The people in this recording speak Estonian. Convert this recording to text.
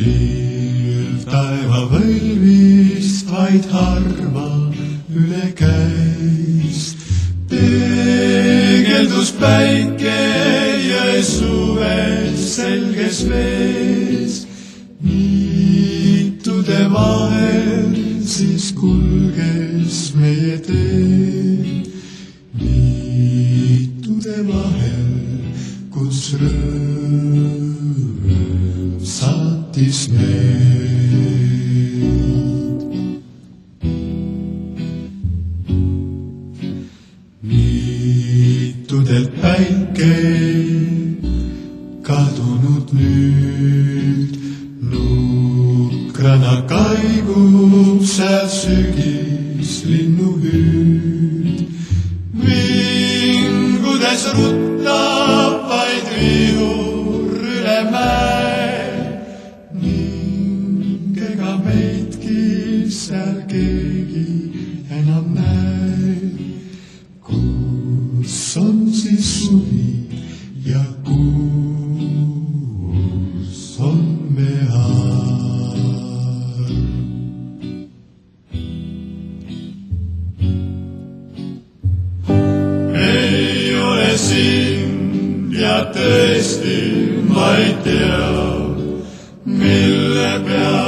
Pilt taeva võlvist vaid harva üle käis. Peegeldus päike jõe suves selges vees. Niitude vahel siis kulges meie tee. Niitude vahel, kus rõõm saatis meid. Niitudelt päike kadunud nüüd, nukrana kaigub seal sügislinnu hüüd. Vingudes ruttab vaid vihur üle mäe ning ega meidki seal keegi enam näe. Kus on siis suvi ja kus on me arm? Ei ole sind ja tõesti ma ei tea, mille peal